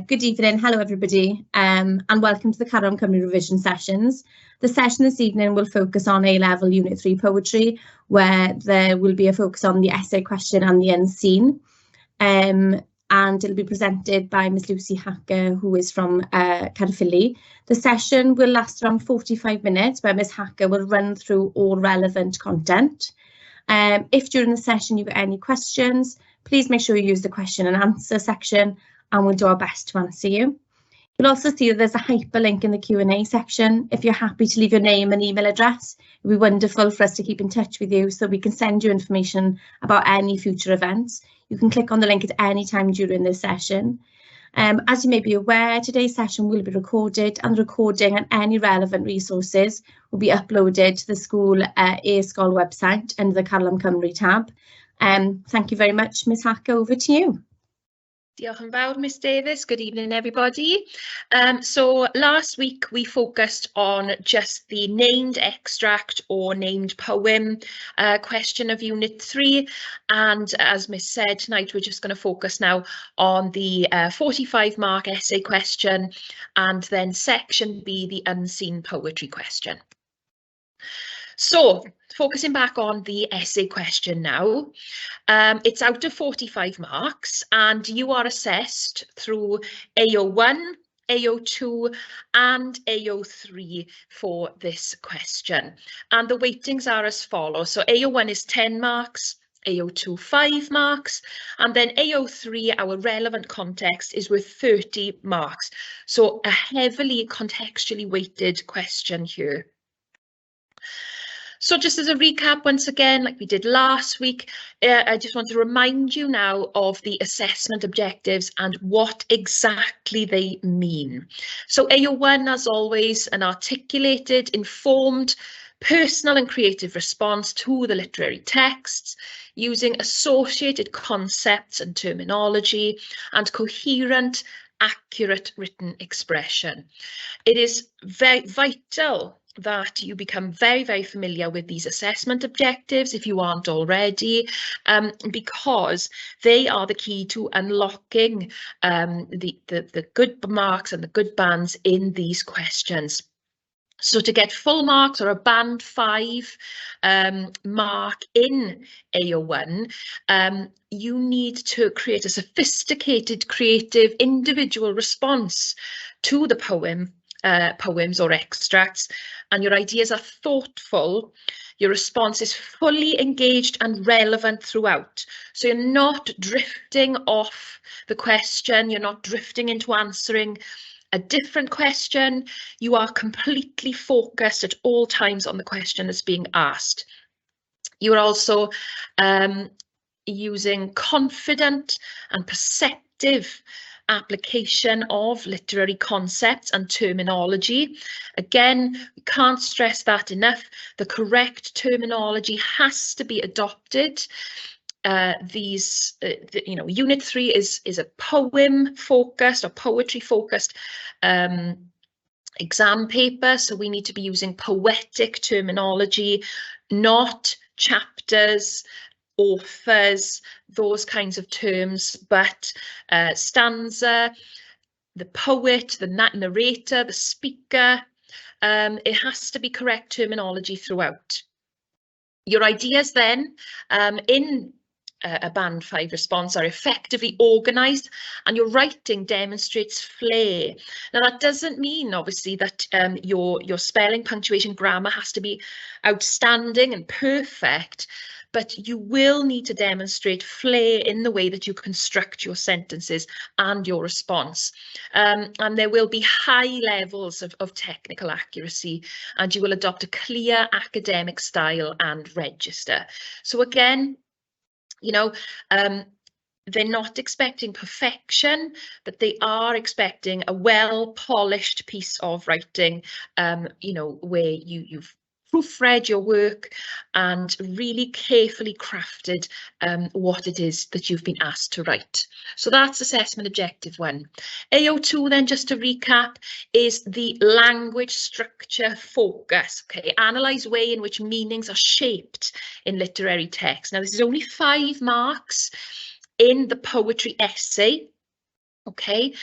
Good evening, hello everybody, and welcome to the Caron Cymru revision sessions. The session this evening will focus on A-level Unit 3 poetry, where there will be a focus on the essay question and the unseen. And it'll be presented by Miss Lucy Hacker, who is from Caerphilly. The session will last around 45 minutes, where Miss Hacker will run through all relevant content. If during the session you've got any questions, please make sure you use the question and answer section, and we'll do our best to answer you. You'll also see that there's a hyperlink in the Q&A section. If you're happy to leave your name and email address, it would be wonderful for us to keep in touch with you so we can send you information about any future events. You can click on the link at any time during this session. As you may be aware, today's session will be recorded, and the recording and any relevant resources will be uploaded to the school e-sgol website under the Caron Cymru tab. Thank you very much, Ms Hacker, over to you. Diolch yn fawr, Miss Davis. Good evening, everybody. So last week we focused on just the named extract or named poem question of Unit 3. And as Miss said, tonight we're just going to focus now on the 45-mark essay question and then section B, the unseen poetry question. So, focusing back on the essay question now, it's out of 45 marks and you are assessed through AO1, AO2 and AO3 for this question. And the weightings are as follows. So AO1 is 10 marks, AO2 5 marks, and then AO3, our relevant context, is worth 30 marks. So a heavily contextually weighted question here. So just as a recap, once again, like we did last week, I just want to remind you now of the assessment objectives and what exactly they mean. So AO1, as always, an articulated, informed, personal and creative response to the literary texts, using associated concepts and terminology and coherent, accurate written expression. It is very vital that you become very, very familiar with these assessment objectives if you aren't already, because they are the key to unlocking the good marks and the good bands in these questions. So to get full marks or a band 5 mark in AO1, you need to create a sophisticated, creative, individual response to the poems or extracts, and your ideas are thoughtful, your response is fully engaged and relevant throughout. So you're not drifting off the question, you're not drifting into answering a different question, you are completely focused at all times on the question that's being asked. You are also using confident and perceptive application of literary concepts and terminology. Again, we can't stress that enough. The correct terminology has to be adopted. Unit 3 is a poem focused or poetry focused exam paper, so we need to be using poetic terminology, not chapters, authors, those kinds of terms, but stanza, the poet, the narrator, the speaker. It has to be correct terminology throughout. Your ideas then in a band 5 response are effectively organised, and your writing demonstrates flair. Now that doesn't mean obviously that your spelling, punctuation, grammar has to be outstanding and perfect, but you will need to demonstrate flair in the way that you construct your sentences and your response. And there will be high levels of technical accuracy, and you will adopt a clear academic style and register. So again, they're not expecting perfection, but they are expecting a well-polished piece of writing, where you've proofread your work and really carefully crafted what it is that you've been asked to write. So that's assessment objective 1. AO2 then, just to recap, is the language structure focus. Okay, analyse way in which meanings are shaped in literary text. Now this is only 5 marks in the poetry essay. Okay,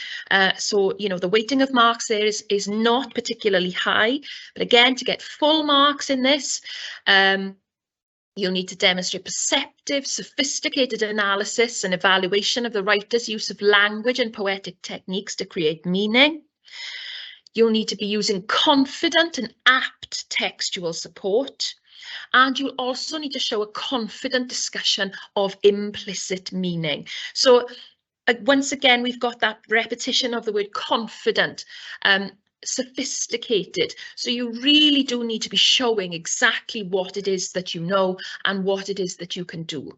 so you know the weighting of marks there is not particularly high, but again, to get full marks in this, you'll need to demonstrate perceptive, sophisticated analysis and evaluation of the writer's use of language and poetic techniques to create meaning. You'll need to be using confident and apt textual support. And you'll also need to show a confident discussion of implicit meaning. So once again, we've got that repetition of the word confident, sophisticated. So you really do need to be showing exactly what it is that you know and what it is that you can do.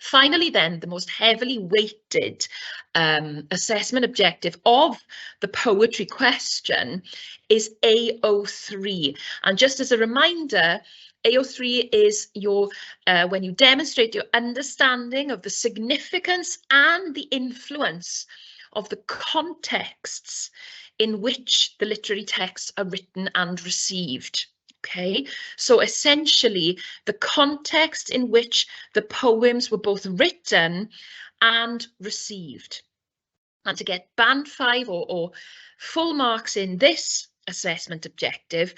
Finally, then, the most heavily weighted assessment objective of the poetry question is AO3. And just as a reminder, AO3 is your when you demonstrate your understanding of the significance and the influence of the contexts in which the literary texts are written and received. Okay, so essentially the context in which the poems were both written and received. And to get band 5 or full marks in this assessment objective,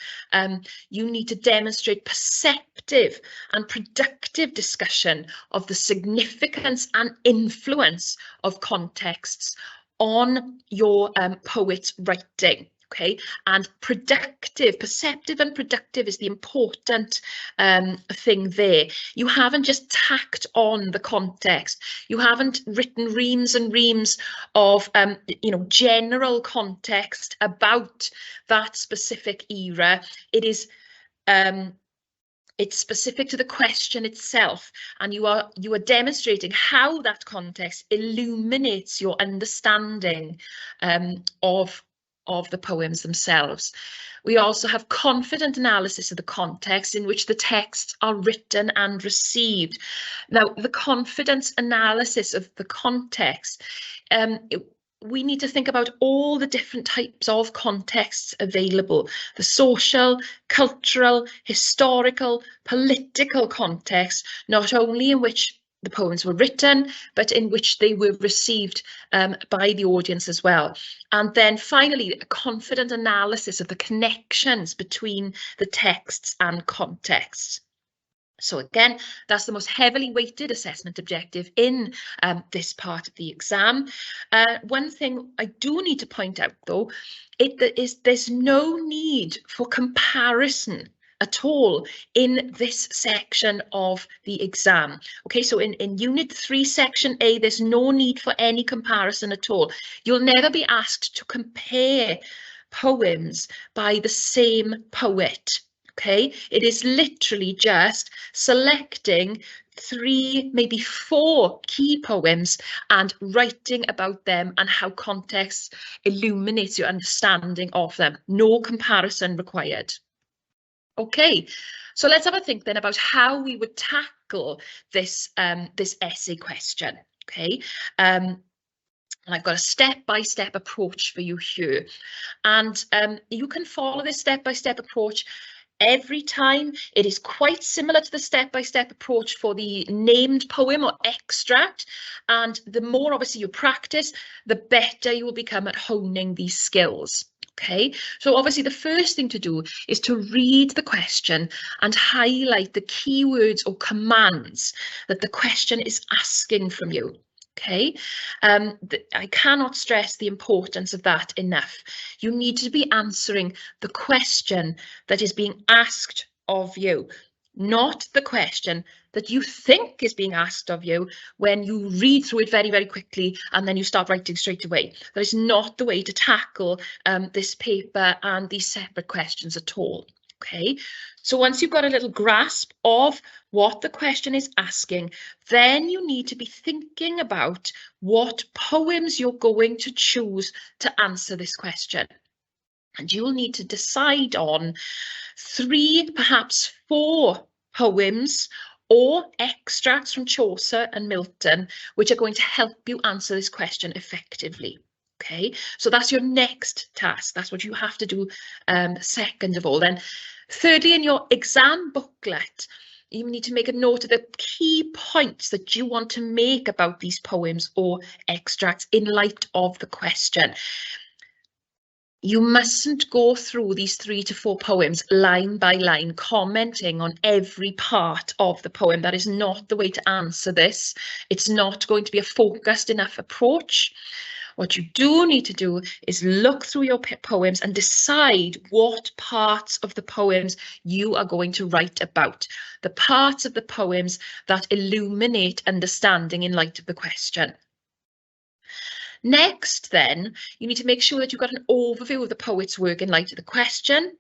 you need to demonstrate perceptive and productive discussion of the significance and influence of contexts on your poet's writing. Okay, and perceptive and productive is the important thing there. You haven't just tacked on the context. You haven't written reams and reams of, you know, general context about that specific era. It is, it's specific to the question itself, and you are demonstrating how that context illuminates your understanding of the poems themselves. We also have confident analysis of the context in which the texts are written and received. Now, the confidence analysis of the context, we need to think about all the different types of contexts available, the social, cultural, historical, political context, not only in which the poems were written, but in which they were received by the audience as well. And then finally, a confident analysis of the connections between the texts and contexts. So again, that's the most heavily weighted assessment objective in this part of the exam. One thing I do need to point out, though, there's no need for comparison at all in this section of the exam. Okay, so in Unit 3, Section A, there's no need for any comparison at all. You'll never be asked to compare poems by the same poet. Okay, it is literally just selecting 3, maybe 4 key poems and writing about them and how context illuminates your understanding of them. No comparison required. Okay, so let's have a think then about how we would tackle this this essay question. Okay, and I've got a step-by-step approach for you here, and you can follow this step-by-step approach every time. It is quite similar to the step-by-step approach for the named poem or extract, and the more obviously you practice, the better you will become at honing these skills. Okay, so obviously the first thing to do is to read the question and highlight the keywords or commands that the question is asking from you. Okay, I cannot stress the importance of that enough. You need to be answering the question that is being asked of you, not the question that you think is being asked of you when you read through it very, very quickly and then you start writing straight away. That is not the way to tackle this paper and these separate questions at all. Okay, so once you've got a little grasp of what the question is asking, then you need to be thinking about what poems you're going to choose to answer this question. And you'll need to decide on 3, perhaps 4 poems or extracts from Chaucer and Milton, which are going to help you answer this question effectively. Okay, so that's your next task. That's what you have to do second of all. Then thirdly, in your exam booklet, you need to make a note of the key points that you want to make about these poems or extracts in light of the question. You mustn't go through these 3 to 4 poems line by line, commenting on every part of the poem. That is not the way to answer this. It's not going to be a focused enough approach. What you do need to do is look through your poems and decide what parts of the poems you are going to write about. The parts of the poems that illuminate understanding in light of the question. Next, then, you need to make sure that you've got an overview of the poet's work in light of the question,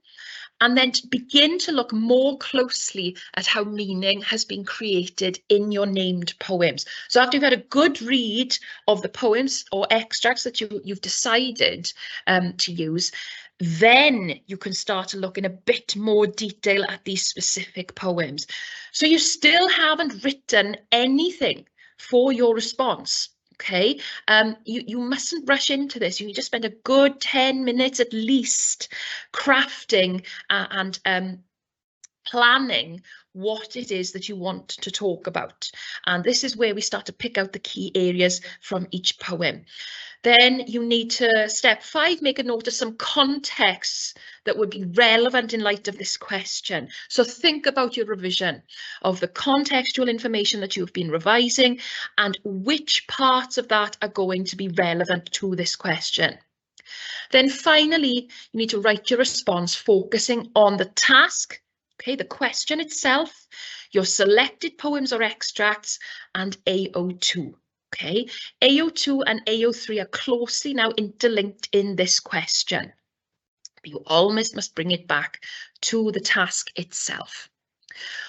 and then to begin to look more closely at how meaning has been created in your named poems. So after you've had a good read of the poems or extracts that you've decided to use, then you can start to look in a bit more detail at these specific poems. So you still haven't written anything for your response. Okay, you mustn't rush into this. You need to spend a good 10 minutes at least crafting and planning what it is that you want to talk about. And this is where we start to pick out the key areas from each poem. Then you need to, step 5, make a note of some contexts that would be relevant in light of this question. So think about your revision of the contextual information that you've been revising and which parts of that are going to be relevant to this question. Then finally, you need to write your response focusing on the task, okay, the question itself, your selected poems or extracts, and AO2. Okay, AO2 and AO3 are closely now interlinked in this question. But you almost must bring it back to the task itself.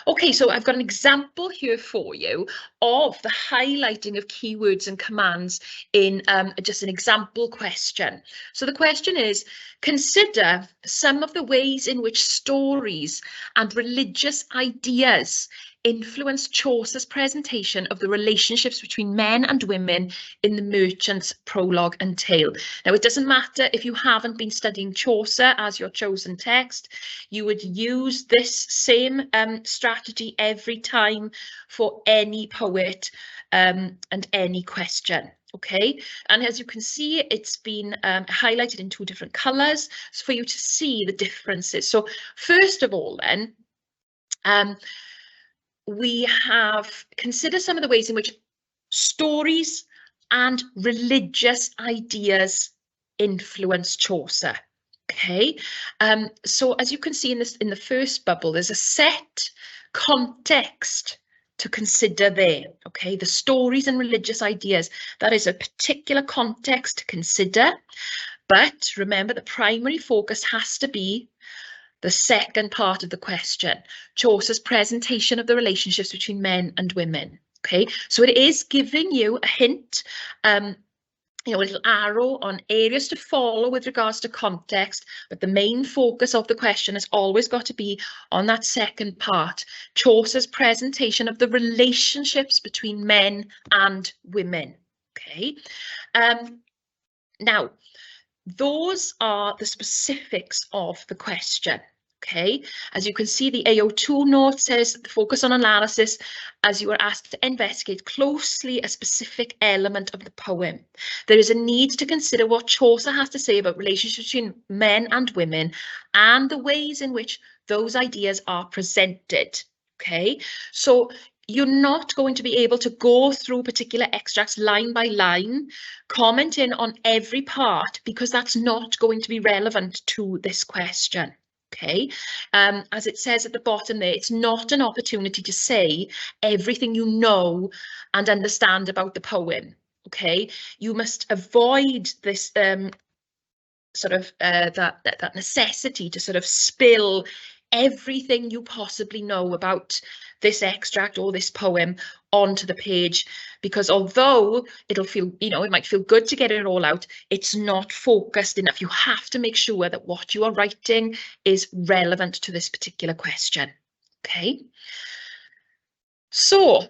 Okay, so I've got an example here for you of the highlighting of keywords and commands in just an example question. So the question is, consider some of the ways in which stories and religious ideas influence Chaucer's presentation of the relationships between men and women in the Merchant's prologue and tale. Now, it doesn't matter if you haven't been studying Chaucer as your chosen text, you would use this same strategy every time for any poet and any question. Okay, and as you can see, it's been highlighted in 2 different colours for you to see the differences. So first of all, then, we have considered some of the ways in which stories and religious ideas influence Chaucer. Okay, so as you can see in the first bubble, there's a set context to consider there. Okay, the stories and religious ideas, that is a particular context to consider. But remember, the primary focus has to be the second part of the question, Chaucer's presentation of the relationships between men and women. Okay, so it is giving you a hint, you know, a little arrow on areas to follow with regards to context, but the main focus of the question has always got to be on that second part, Chaucer's presentation of the relationships between men and women. Okay, now those are the specifics of the question. Okay, as you can see, the AO2 note says focus on analysis as you are asked to investigate closely a specific element of the poem. There is a need to consider what Chaucer has to say about relationships between men and women and the ways in which those ideas are presented. Okay, so you're not going to be able to go through particular extracts line by line, commenting on every part, because that's not going to be relevant to this question. Okay, as it says at the bottom there, it's not an opportunity to say everything you know and understand about the poem. Okay, you must avoid this sort of that necessity to sort of spill everything you possibly know about this extract or this poem onto the page, because although it'll feel, you know, it might feel good to get it all out, it's not focused enough. You have to make sure that what you are writing is relevant to this particular question. Okay, so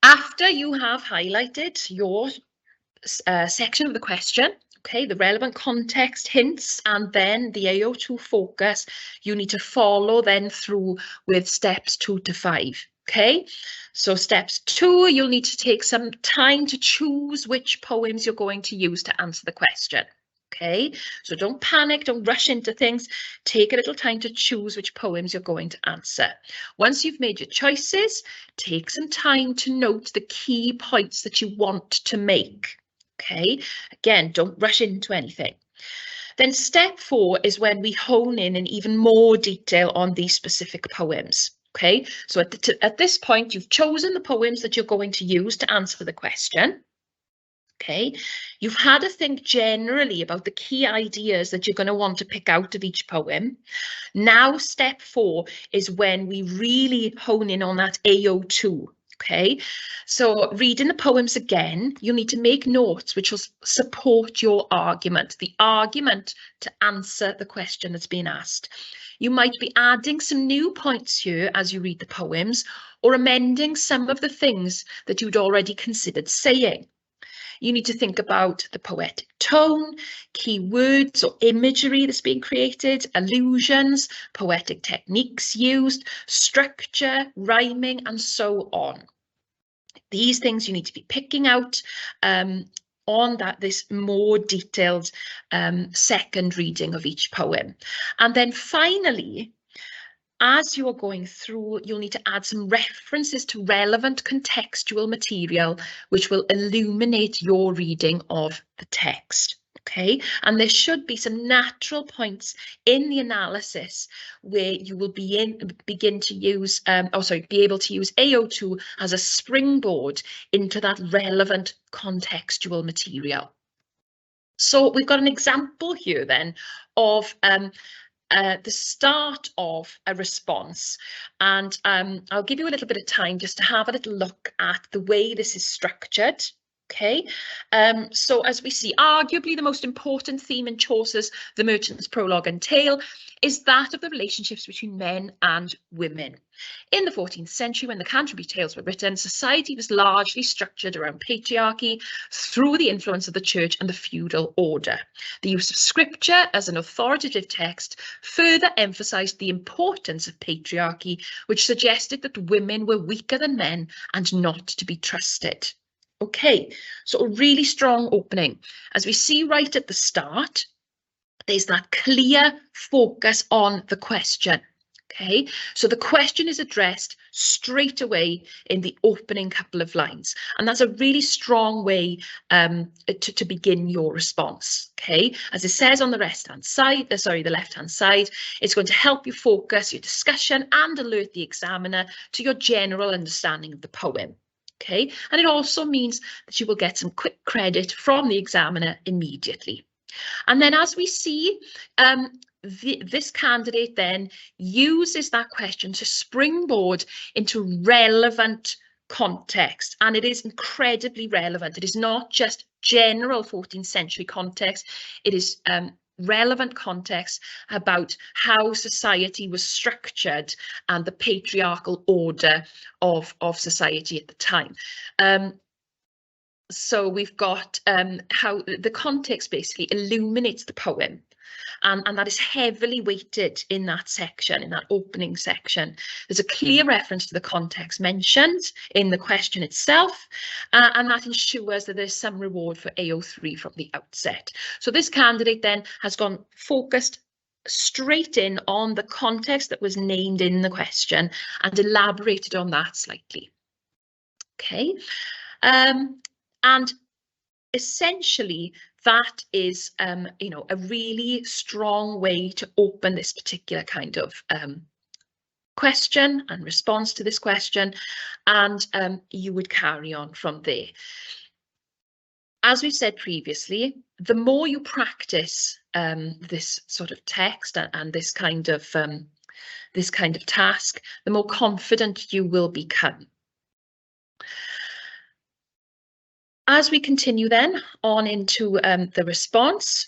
after you have highlighted your section of the question Okay, the relevant context hints and then the AO2 focus you need to follow then through with steps 2 to 5. Okay, so steps 2, you'll need to take some time to choose which poems you're going to use to answer the question. Okay, so don't panic, don't rush into things. Take a little time to choose which poems you're going to answer. Once you've made your choices, take some time to note the key points that you want to make. Okay, again, don't rush into anything. Then step 4 is when we hone in even more detail on these specific poems. Okay, so at this point, you've chosen the poems that you're going to use to answer the question. Okay, you've had to think generally about the key ideas that you're going to want to pick out of each poem. Now, step 4 is when we really hone in on that AO2. Okay, so reading the poems again, you'll need to make notes which will support your argument, the argument to answer the question that's been asked. You might be adding some new points here as you read the poems or amending some of the things that you'd already considered saying. You need to think about the poetic tone, key words or imagery that's being created, allusions, poetic techniques used, structure, rhyming, and so on. These things you need to be picking out on this more detailed second reading of each poem. And then finally, as you're going through, you'll need to add some references to relevant contextual material, which will illuminate your reading of the text. Okay, and there should be some natural points in the analysis where you will be able to use AO2 as a springboard into that relevant contextual material. So we've got an example here then of the start of a response, and I'll give you a little bit of time just to have a little look at the way this is structured. Okay, so as we see, arguably the most important theme in Chaucer's The Merchant's Prologue and Tale is that of the relationships between men and women. In the 14th century, when the Canterbury Tales were written, society was largely structured around patriarchy through the influence of the church and the feudal order. The use of scripture as an authoritative text further emphasised the importance of patriarchy, which suggested that women were weaker than men and not to be trusted. Okay, so a really strong opening. As we see right at the start, there's that clear focus on the question. Okay, so the question is addressed straight away in the opening couple of lines, and that's a really strong way to begin your response. Okay, as it says on the left-hand side, it's going to help you focus your discussion and alert the examiner to your general understanding of the poem. Okay, and it also means that you will get some quick credit from the examiner immediately. And then as we see, this candidate then uses that question to springboard into relevant context, and it is incredibly relevant. It is not just general 14th century context, it is relevant context about how society was structured and the patriarchal order of society at the time. So we've got how the context basically illuminates the poem, and that is heavily weighted in that section, in that opening section. There's a clear reference to the context mentioned in the question itself, and that ensures that there's some reward for AO3 from the outset. So this candidate then has gone focused straight in on the context that was named in the question and elaborated on that slightly. Okay. And essentially, that is, a really strong way to open this particular kind of question and response to this question, and you would carry on from there. As we said previously, the more you practice this sort of text and this kind of task, the more confident you will become. As we continue then on into the response,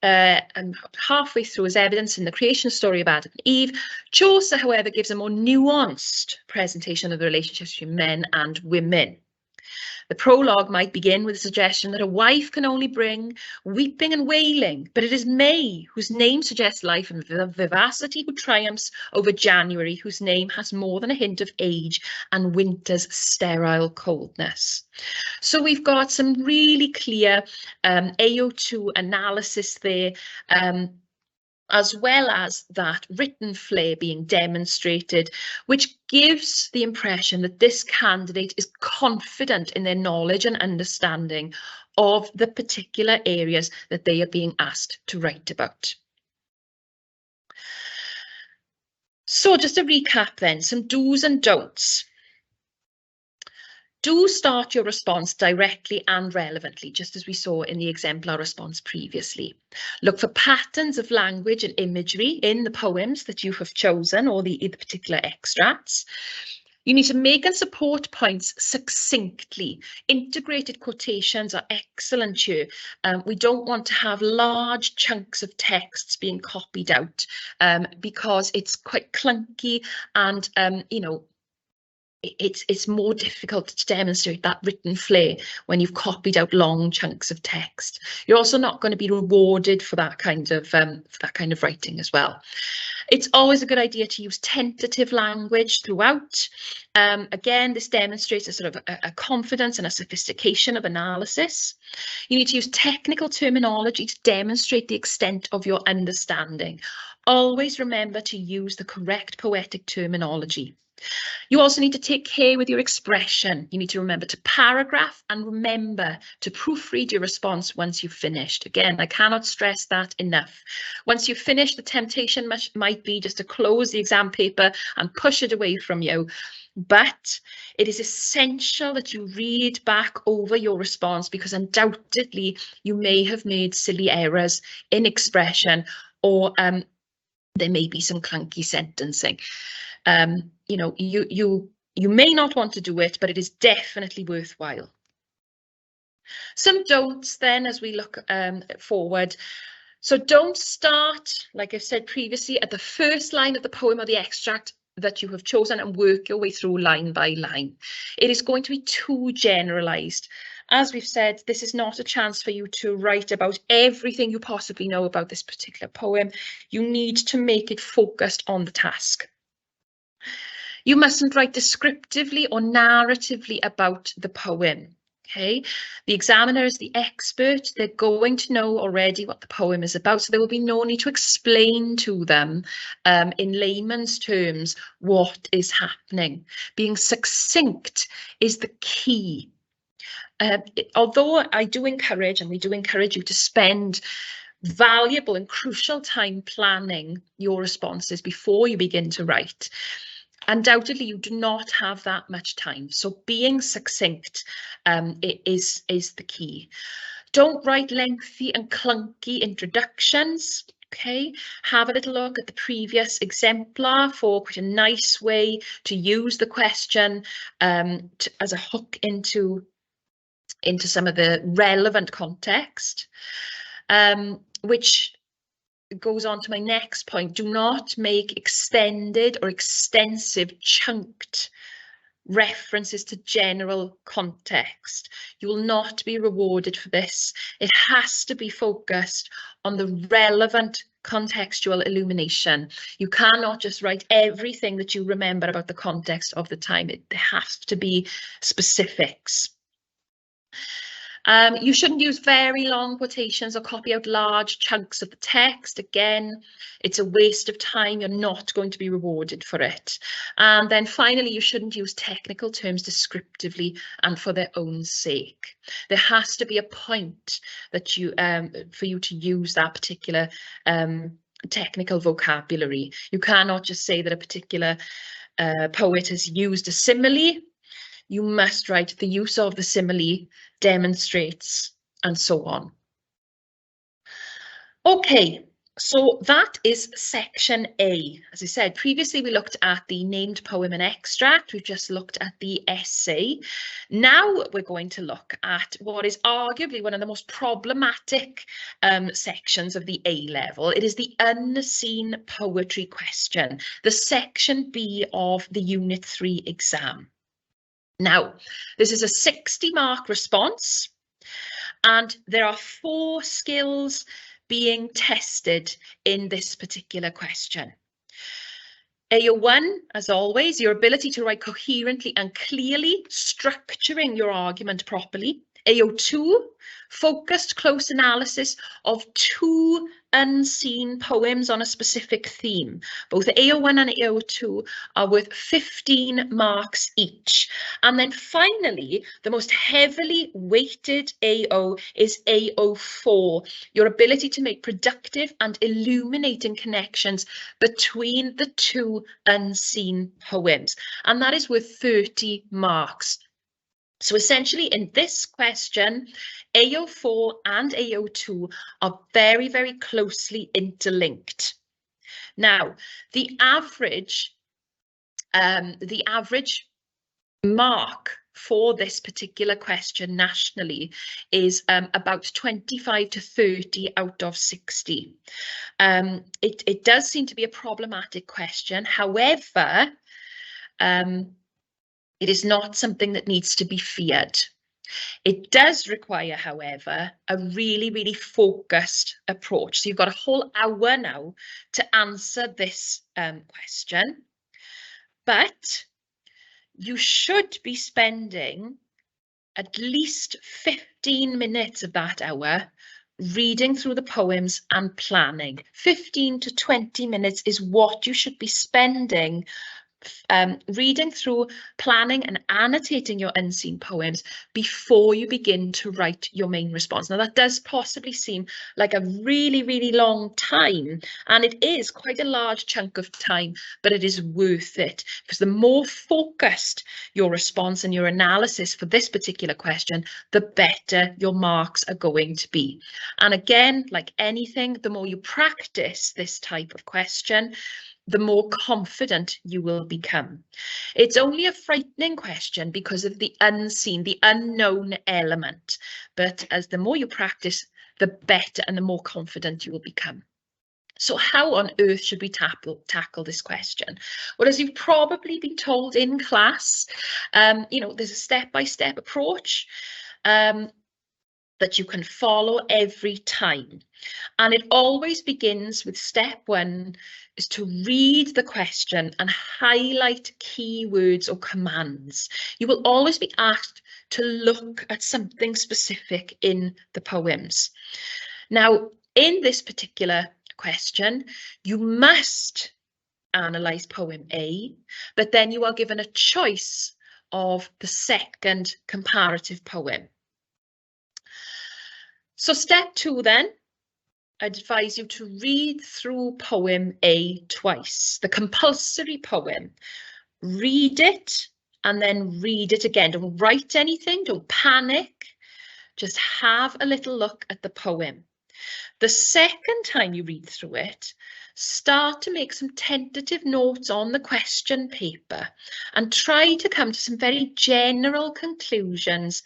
and halfway through his evidence in the creation story of Adam and Eve, Chaucer, however, gives a more nuanced presentation of the relationships between men and women. The prologue might begin with a suggestion that a wife can only bring weeping and wailing, but it is May, whose name suggests life and vivacity, who triumphs over January, whose name has more than a hint of age and winter's sterile coldness. So we've got some really clear AO2 analysis there, as well as that written flair being demonstrated, which gives the impression that this candidate is confident in their knowledge and understanding of the particular areas that they are being asked to write about. So just to recap then, some do's and don'ts. Do start your response directly and relevantly, just as we saw in the exemplar response previously. Look for patterns of language and imagery in the poems that you have chosen or the particular extracts. You need to make and support points succinctly. Integrated quotations are excellent here. We don't want to have large chunks of texts being copied out because it's quite clunky and, you know, it's more difficult to demonstrate that written flair when you've copied out long chunks of text. You're also not going to be rewarded for that kind of writing as well. It's always a good idea to use tentative language throughout. Again, this demonstrates a sort of a confidence and a sophistication of analysis. You need to use technical terminology to demonstrate the extent of your understanding. Always remember to use the correct poetic terminology. You also need to take care with your expression. You need to remember to paragraph and remember to proofread your response once you've finished. Again, I cannot stress that enough. Once you've finished, the temptation might be just to close the exam paper and push it away from you. But it is essential that you read back over your response because undoubtedly you may have made silly errors in expression or there may be some clunky sentencing. You know, you may not want to do it, but it is definitely worthwhile. Some don'ts then as we look forward. So don't start, like I've said previously, at the first line of the poem or the extract that you have chosen and work your way through line by line. It is going to be too generalized. As we've said, this is not a chance for you to write about everything you possibly know about this particular poem. You need to make it focused on the task. You mustn't write descriptively or narratively about the poem. Okay, the examiner is the expert. They're going to know already what the poem is about, so there will be no need to explain to them in layman's terms what is happening. Being succinct is the key. Although I do encourage, and we do encourage you to spend valuable and crucial time planning your responses before you begin to write, undoubtedly you do not have that much time. So being succinct is the key. Don't write lengthy and clunky introductions. Okay, have a little look at the previous exemplar for quite a nice way to use the question as a hook into some of the relevant context, which goes on to my next point. Do not make extended or extensive chunked references to general context. You will not be rewarded for this. It has to be focused on the relevant contextual illumination. You cannot just write everything that you remember about the context of the time. There has to be specifics. You shouldn't use very long quotations or copy out large chunks of the text. Again, it's a waste of time. You're not going to be rewarded for it. And then finally, you shouldn't use technical terms descriptively and for their own sake. There has to be a point that you for you to use that particular technical vocabulary. You cannot just say that a particular poet has used a simile. You must write the use of the simile demonstrates and so on. Okay, so that is section A. As I said, previously we looked at the named poem and extract. We've just looked at the essay. Now we're going to look at what is arguably one of the most problematic sections of the A level. It is the unseen poetry question, the section B of the Unit 3 exam. Now, this is a 60-mark response, and there are 4 skills being tested in this particular question. AO1, as always, your ability to write coherently and clearly, structuring your argument properly. AO2, focused close analysis of 2 unseen poems on a specific theme. Both AO1 and AO2 are worth 15 marks each. And then finally, the most heavily weighted AO is AO4, your ability to make productive and illuminating connections between the 2 unseen poems. And that is worth 30 marks. So essentially in this question, AO4 and AO2 are very, very closely interlinked. Now, the average mark for this particular question nationally is about 25 to 30 out of 60. It does seem to be a problematic question. However, it is not something that needs to be feared. It does require, however, a really, really focused approach. So you've got a whole hour now to answer this question, but you should be spending at least 15 minutes of that hour reading through the poems and planning. 15 to 20 minutes is what you should be spending reading through, planning and annotating your unseen poems before you begin to write your main response. Now that does possibly seem like a really, really long time, and it is quite a large chunk of time, but it is worth it, because the more focused your response and your analysis for this particular question, the better your marks are going to be. And again, like anything, the more you practice this type of question, the more confident you will become. It's only a frightening question because of the unseen, the unknown element. But as the more you practice, the better and the more confident you will become. So how on earth should we tackle this question? Well, as you've probably been told in class, there's a step-by-step approach that you can follow every time. And it always begins with step 1 is to read the question and highlight keywords or commands. You will always be asked to look at something specific in the poems. Now, in this particular question, you must analyse poem A, but then you are given a choice of the second comparative poem. So step 2 then, I advise you to read through poem A twice, the compulsory poem. Read it and then read it again. Don't write anything, don't panic, just have a little look at the poem. The second time you read through it, start to make some tentative notes on the question paper and try to come to some very general conclusions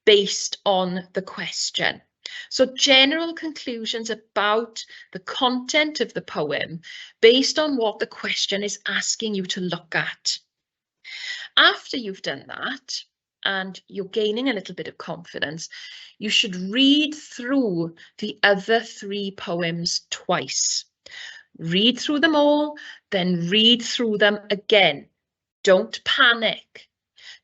based on the question. So general conclusions about the content of the poem based on what the question is asking you to look at. After you've done that and you're gaining a little bit of confidence, you should read through the other 3 poems twice. Read through them all, then read through them again. Don't panic.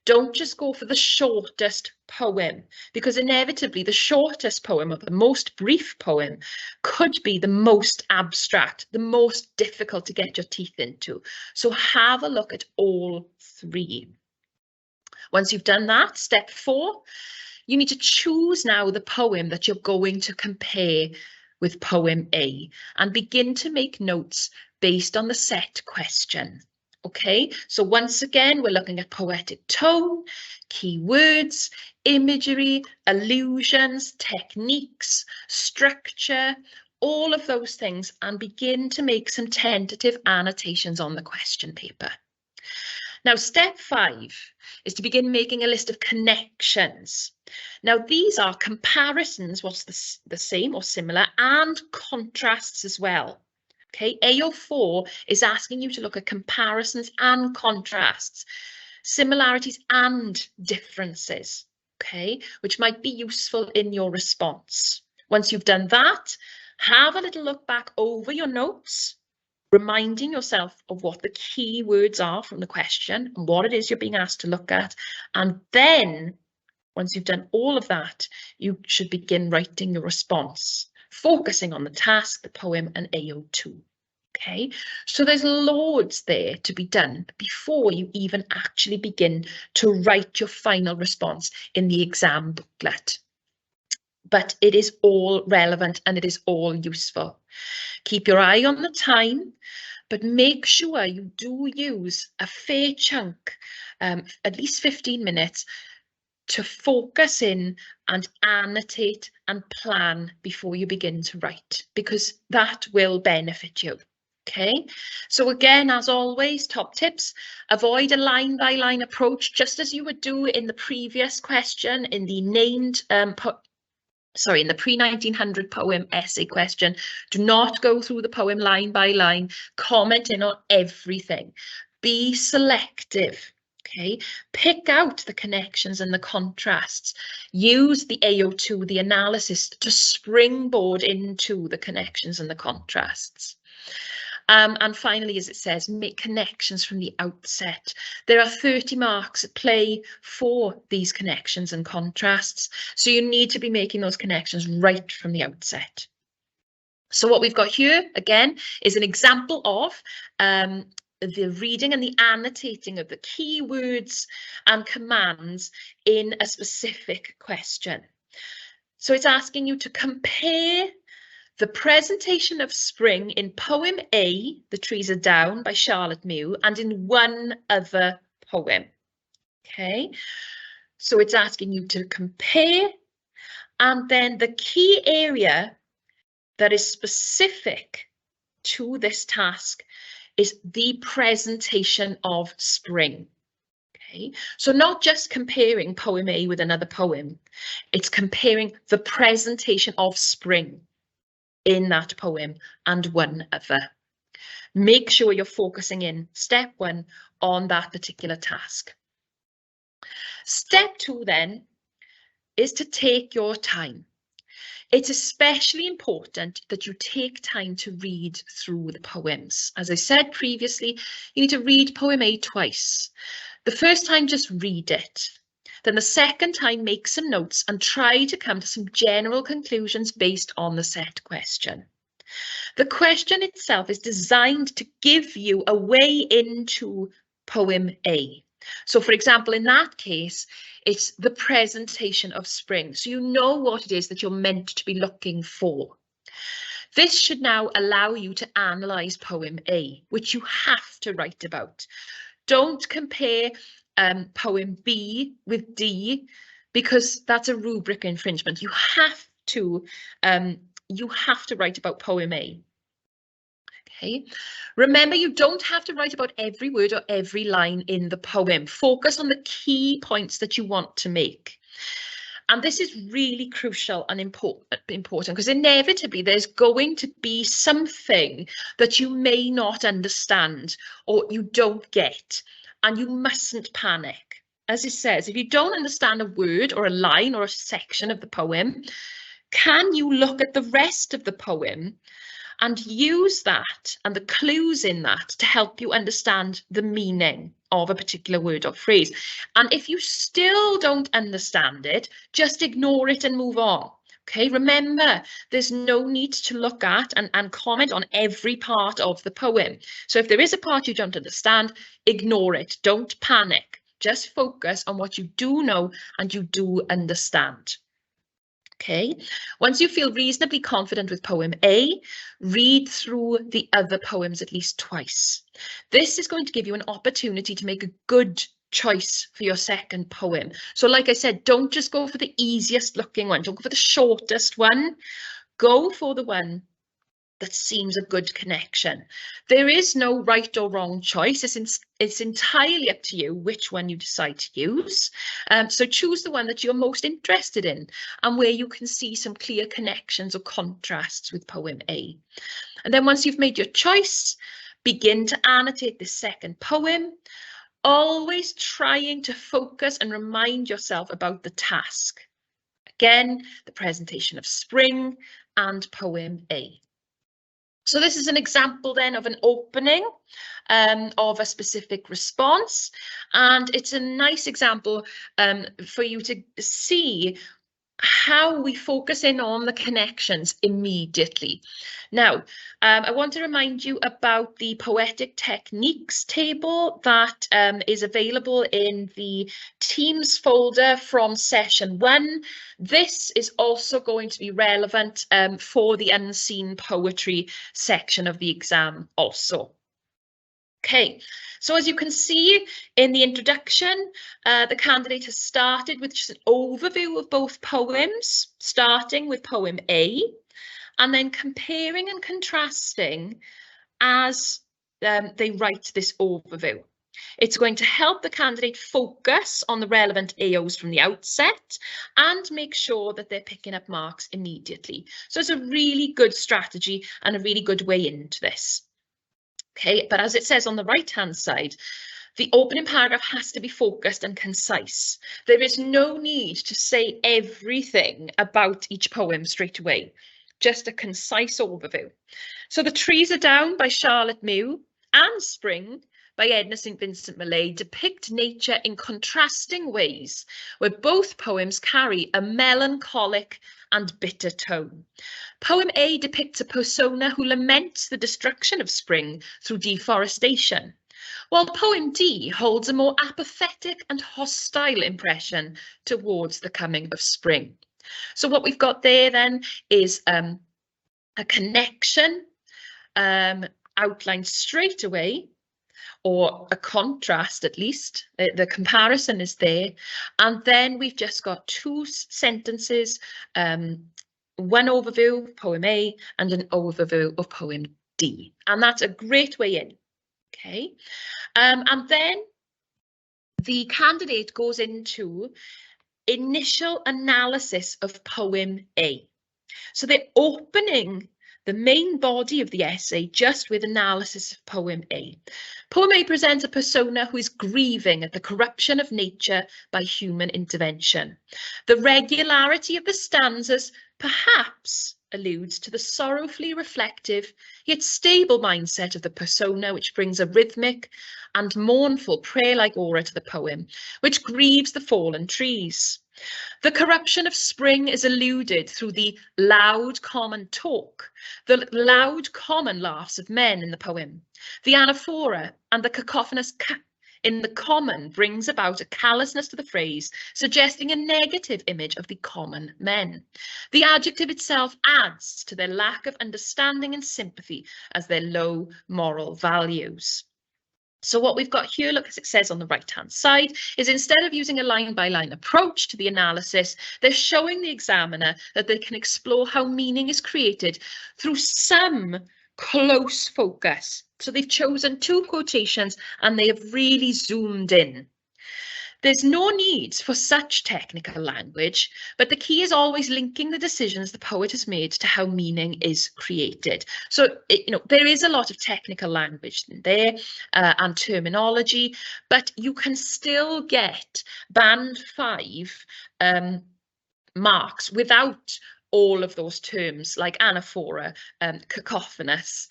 Don't just go for the shortest poem, because inevitably the shortest poem or the most brief poem could be the most abstract, the most difficult to get your teeth into. So have a look at all 3. Once you've done that, step 4, you need to choose now the poem that you're going to compare with poem A and begin to make notes based on the set question. Okay, so once again, we're looking at poetic tone, keywords, imagery, allusions, techniques, structure, all of those things, and begin to make some tentative annotations on the question paper. Now, step 5 is to begin making a list of connections. Now, these are comparisons, what's the same or similar, and contrasts as well. Okay, AO4 is asking you to look at comparisons and contrasts. similarities and differences, okay, which might be useful in your response. Once you've done that, have a little look back over your notes, reminding yourself of what the key words are from the question and what it is you're being asked to look at. And then, once you've done all of that, you should begin writing your response, focusing on the task, the poem, and AO2. Okay, so there's loads there to be done before you even actually begin to write your final response in the exam booklet. But it is all relevant and it is all useful. Keep your eye on the time, but make sure you do use a fair chunk, at least 15 minutes, to focus in and annotate and plan before you begin to write, because that will benefit you. Okay, so again, as always, top tips: avoid a line-by-line approach, just as you would do in the previous question in the named in the pre-1900 poem essay question. Do not go through the poem line by line, commenting on everything. Be selective. Okay, pick out the connections and the contrasts. Use the AO2, the analysis, to springboard into the connections and the contrasts. And finally, as it says, make connections from the outset. There are 30 marks at play for these connections and contrasts, so you need to be making those connections right from the outset. So what we've got here, again, is an example of the reading and the annotating of the keywords and commands in a specific question. So it's asking you to compare the presentation of spring in poem A, The Trees Are Down by Charlotte Mew, and in one other poem. Okay, so it's asking you to compare, and then the key area that is specific to this task is the presentation of spring. Okay, so not just comparing poem A with another poem, it's comparing the presentation of spring in that poem and one other. Make sure you're focusing in, step one, on that particular task. Step two then is to take your time. It's especially important that you take time to read through the poems. As I said previously, you need to read poem A twice. The first time, just read it. Then the second time, make some notes and try to come to some general conclusions based on the set question. The question itself is designed to give you a way into poem A. So, for example, in that case, it's the presentation of spring. So you know what it is that you're meant to be looking for. This should now allow you to analyse poem A, which you have to write about. Don't compare poem B with D, because that's a rubric infringement. You have to write about poem A. Okay, remember, you don't have to write about every word or every line in the poem. Focus on the key points that you want to make. And this is really crucial and important because inevitably there's going to be something that you may not understand or you don't get, and you mustn't panic. As it says, if you don't understand a word or a line or a section of the poem, can you look at the rest of the poem and use that and the clues in that to help you understand the meaning of a particular word or phrase? And if you still don't understand it, just ignore it and move on. Okay, remember, there's no need to look at and comment on every part of the poem. So if there is a part you don't understand, ignore it. Don't panic. Just focus on what you do know and you do understand. Okay, once you feel reasonably confident with poem A, read through the other poems at least twice. This is going to give you an opportunity to make a good choice for your second poem. So like I said, don't just go for the easiest looking one. Don't go for the shortest one. Go for the one that seems a good connection. There is no right or wrong choice. It's entirely up to you which one you decide to use. So choose the one that you're most interested in and where you can see some clear connections or contrasts with poem A. And then once you've made your choice, begin to annotate this second poem. always trying to focus and remind yourself about the task. Again, the presentation of spring and poem A. So this is an example then of an opening of a specific response, and it's a nice example for you to see how we focus in on the connections immediately. Now, I want to remind you about the poetic techniques table that is available in the Teams folder from session 1. This is also going to be relevant for the unseen poetry section of the exam also. Okay, so as you can see in the introduction, the candidate has started with just an overview of both poems, starting with poem A, and then comparing and contrasting as they write this overview. It's going to help the candidate focus on the relevant AOs from the outset and make sure that they're picking up marks immediately. So it's a really good strategy and a really good way into this. Okay, but as it says on the right-hand side, the opening paragraph has to be focused and concise. There is no need to say everything about each poem straight away, just a concise overview. So The Trees Are Down by Charlotte Mew and Spring by Edna St. Vincent Millay depict nature in contrasting ways, where both poems carry a melancholic and bitter tone. Poem A depicts a persona who laments the destruction of spring through deforestation, while poem D holds a more apathetic and hostile impression towards the coming of spring. So what we've got there then is a connection outlined straight away, or a contrast at least. The comparison is there. And then we've just got two sentences, one overview of poem A and an overview of poem D. And that's a great way in. Okay. And then the candidate goes into initial analysis of poem A. So they're opening the main body of the essay just with analysis of poem A. Poem A presents a persona who is grieving at the corruption of nature by human intervention. The regularity of the stanzas perhaps alludes to the sorrowfully reflective yet stable mindset of the persona, which brings a rhythmic and mournful prayer-like aura to the poem, which grieves the fallen trees. The corruption of spring is alluded through the loud common talk, the loud common laughs of men in the poem. The anaphora and the cacophonous in the common brings about a callousness to the phrase, suggesting a negative image of the common men. The adjective itself adds to their lack of understanding and sympathy as their low moral values. So what we've got here, look, as it says on the right-hand side, is instead of using a line-by-line approach to the analysis, they're showing the examiner that they can explore how meaning is created through some close focus. So they've chosen two quotations and they have really zoomed in. There's no need for such technical language, but the key is always linking the decisions the poet has made to how meaning is created. So, there is a lot of technical language in there and terminology, but you can still get band 5 marks without all of those terms like anaphora, cacophonous.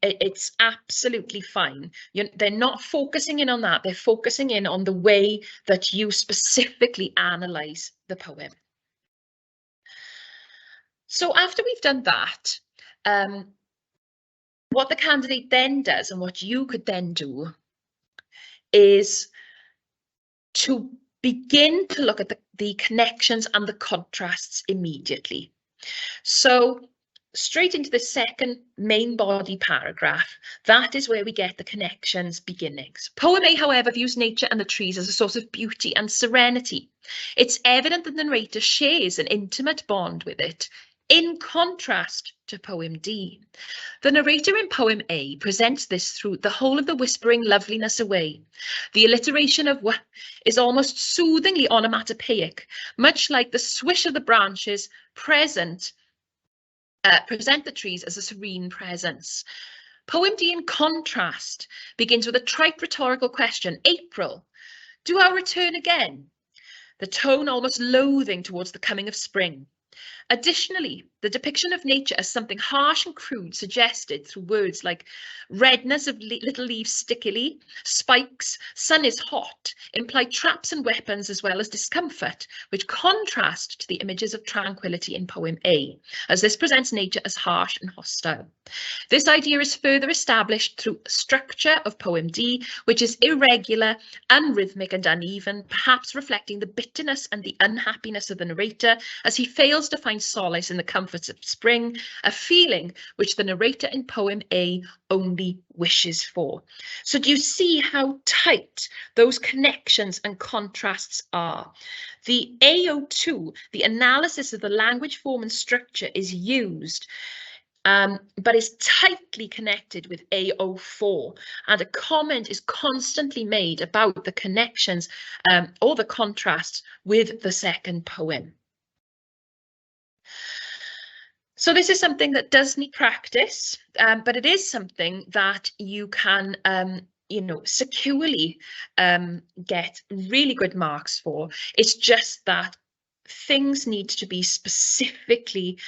It's absolutely fine. They're not focusing in on that. They're focusing in on the way that you specifically analyze the poem. So after we've done that, what the candidate then does and what you could then do is to begin to look at the connections and the contrasts immediately. So straight into the second main body paragraph, that is where we get the connections beginnings. Poem A, however, views nature and the trees as a source of beauty and serenity. It's evident that the narrator shares an intimate bond with it, in contrast to poem D. The narrator in poem A presents this through the whole of the whispering loveliness away. The alliteration of what is almost soothingly onomatopoeic, much like the swish of the branches present the trees as a serene presence. Poem D, in contrast, begins with a trite rhetorical question. April, do I return again? The tone almost loathing towards the coming of spring. Additionally, the depiction of nature as something harsh and crude suggested through words like redness of little leaves stickily, spikes, sun is hot, imply traps and weapons as well as discomfort, which contrast to the images of tranquility in poem A, as this presents nature as harsh and hostile. This idea is further established through structure of poem D, which is irregular, unrhythmic and uneven, perhaps reflecting the bitterness and the unhappiness of the narrator as he fails to find solace in the comforts of spring, a feeling which the narrator in poem A only wishes for. So do you see how tight those connections and contrasts are? The AO2, the analysis of the language form and structure, is used but is tightly connected with AO4, and a comment is constantly made about the connections or the contrasts with the second poem. So this is something that does need practice, but it is something that you can securely get really good marks for. It's just that things need to be specifically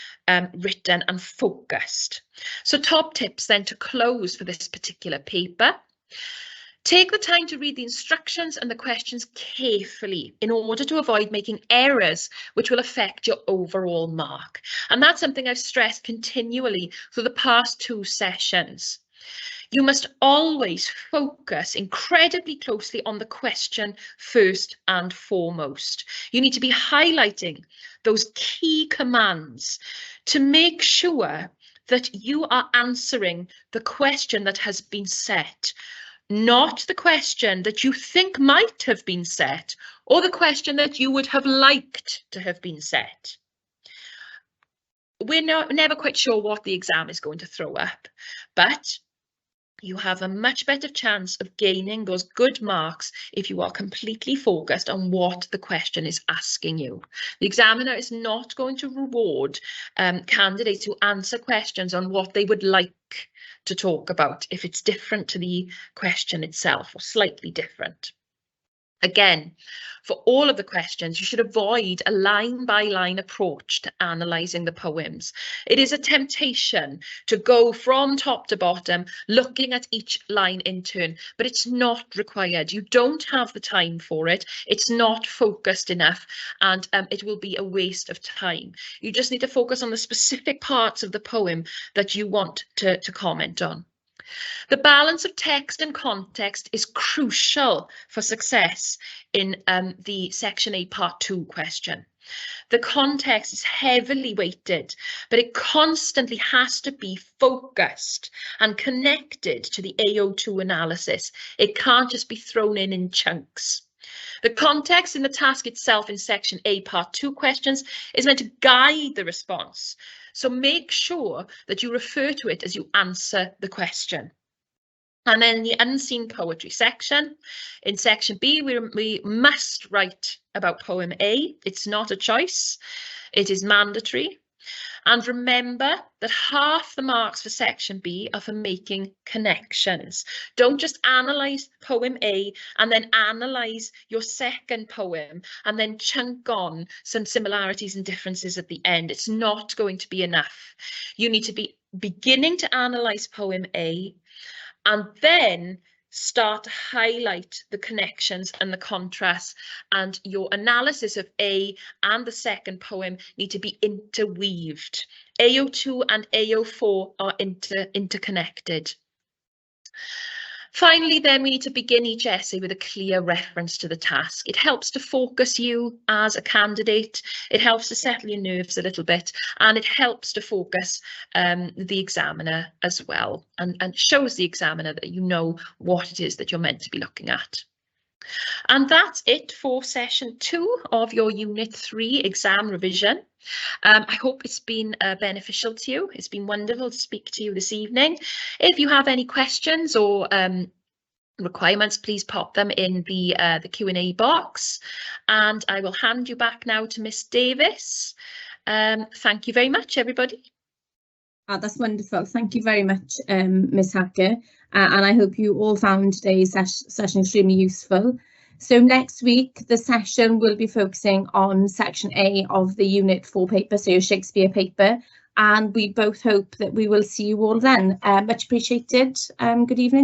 written and focused. So top tips then to close for this particular paper. Take the time to read the instructions and the questions carefully in order to avoid making errors which will affect your overall mark. And that's something I've stressed continually through the past 2 sessions. You must always focus incredibly closely on the question first and foremost. You need to be highlighting those key commands to make sure that you are answering the question that has been set, not the question that you think might have been set or the question that you would have liked to have been set. We're never quite sure what the exam is going to throw up, but you have a much better chance of gaining those good marks if you are completely focused on what the question is asking you. The examiner is not going to reward candidates who answer questions on what they would like to talk about if it's different to the question itself or slightly different. Again, for all of the questions, you should avoid a line-by-line approach to analysing the poems. It is a temptation to go from top to bottom, looking at each line in turn, but it's not required. You don't have the time for it. It's not focused enough, and it will be a waste of time. You just need to focus on the specific parts of the poem that you want to comment on. The balance of text and context is crucial for success in the Section A Part 2 question. The context is heavily weighted, but it constantly has to be focused and connected to the AO2 analysis. It can't just be thrown in chunks. The context in the task itself in Section A Part 2 questions is meant to guide the response. So make sure that you refer to it as you answer the question. And then the unseen poetry section. In Section B, we must write about poem A. It's not a choice. It is mandatory. And remember that half the marks for Section B are for making connections. Don't just analyse poem A and then analyse your second poem and then chunk on some similarities and differences at the end. It's not going to be enough. You need to be beginning to analyse poem A and then start to highlight the connections and the contrasts, and your analysis of A and the second poem need to be interweaved. AO2 and AO4 are interconnected. Finally, then, we need to begin each essay with a clear reference to the task. It helps to focus you as a candidate, it helps to settle your nerves a little bit, and it helps to focus the examiner as well, and shows the examiner that you know what it is that you're meant to be looking at. And that's it for session 2 of your Unit 3 exam revision. I hope it's been beneficial to you. It's been wonderful to speak to you this evening. If you have any questions or requirements, please pop them in the Q&A box. And I will hand you back now to Miss Davis. Thank you very much, everybody. Oh, that's wonderful. Thank you very much, Ms. Hacker. And I hope you all found today's session extremely useful. So next week, the session will be focusing on section A of the Unit 4 paper, so your Shakespeare paper. And we both hope that we will see you all then. Much appreciated. Good evening.